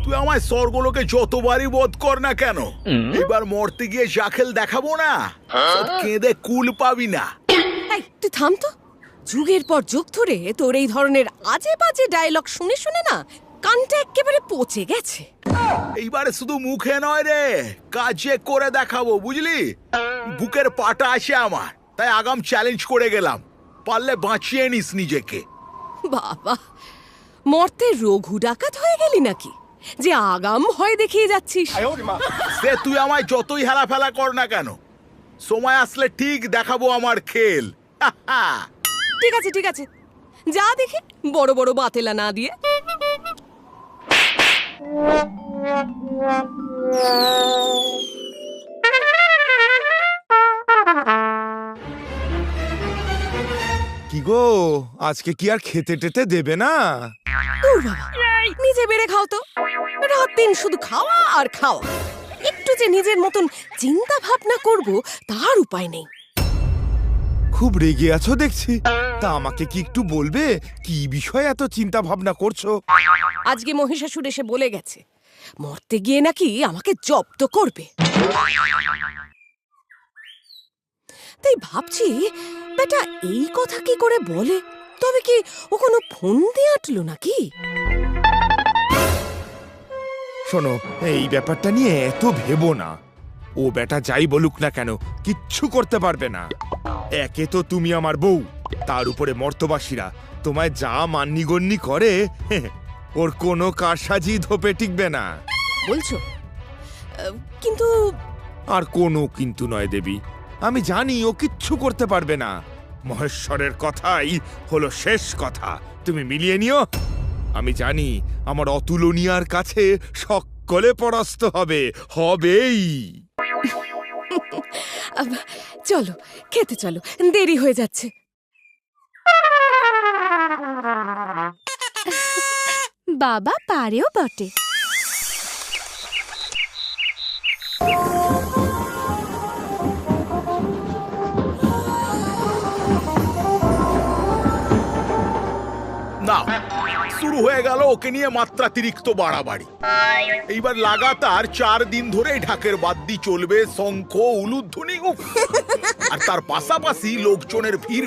তুই আমায় স্বর্গলোকে যতবারই বধ কর না কেন, এবার মরতে গিয়ে জাখেল দেখাবো না, সব কেঁদে কুল পাবি না। এই তুই থাম তো। যুগের পর যুগ ধরে তোর এই ধরনের আজে বাজে ডায়লগ শুনে শুনে না কানটা একেবারে পচে গেছে। এইবারে শুধু মুখে নয় রে, কাজে করে দেখাবো, বুঝলি? বুকের পাটা আছে আমার, তাই আগাম চ্যালেঞ্জ করে গেলাম, পারলে বাঁচিয়ে নিস নিজেকে। বাবা, মরতে রঘু ডাকাত হয়ে গেলি নাকি যে আগাম ভয় দেখিয়ে যাচ্ছিস? সে তুই আমায় যতই হেলাফেলা কর না কেন, সময় আসলে ঠিক দেখাবো আমার খেল। ঠিক আছে ঠিক আছে, যা দেখে বড় বড় বাতেলা না দিয়ে। কি গো, আজকে কি আর খেতে টেতে দেবে না? দূর বাবা, নিজে বেড়ে খাও তো। রাত দিন শুধু খাওয়া আর খাওয়া, একটু যে নিজের মতন চিন্তা ভাবনা করব তার উপায় নেই। খুব রেগে আছো দেখছি। তা আমাকে কি একটু বলবে কি বিষয়ে এত চিন্তা ভাবনা করছো? আজকে মহিষাসুর এসে বলে গেছে মরতে গিয়ে নাকি আমাকে জব্দ করবে। তাই ভাবছি বেটা এই কথা কি করে বলে। তবে কি ও কোনো ফোন দিয়ে আটলো নাকি? শোনো, এই ব্যাপারটা নিয়ে এত ভেবো না। ও বেটা যাই বলুক না কেন, কিচ্ছু করতে পারবে না। একে তো তুমি আমার বউ, তার উপরে মর্তবাসীরা তোমায় যা মান্যিগণ্যি করে, ওর কোনো কারসাজি ধোপে টিকবে না। বলছো? কিন্তু আর কোনো কিন্তু নয় দেবী, আমি জানি ও কিচ্ছু করতে পারবে না। মহেশ্বরের কথাই হলো শেষ কথা, তুমি মিলিয়ে নিও। আমি জানি আমার অতুলনীয়ার কাছে সকলে পরাস্ত হবে, হবেই। চলো খেতে চলো, দেরি হয়ে যাচ্ছে। বাবা পারেও বটে। না, শুরু হয়ে গেল ওকে নিয়ে মাত্রাতিরিক্ত বাড়াবাড়ি। এইবার লাগাতার 4 দিন ধরে ঢাকের বাদ্যি চলবে, শঙ্খ উলুধ্বনি, আর তার পাশাপাশি লোকজনের ভিড়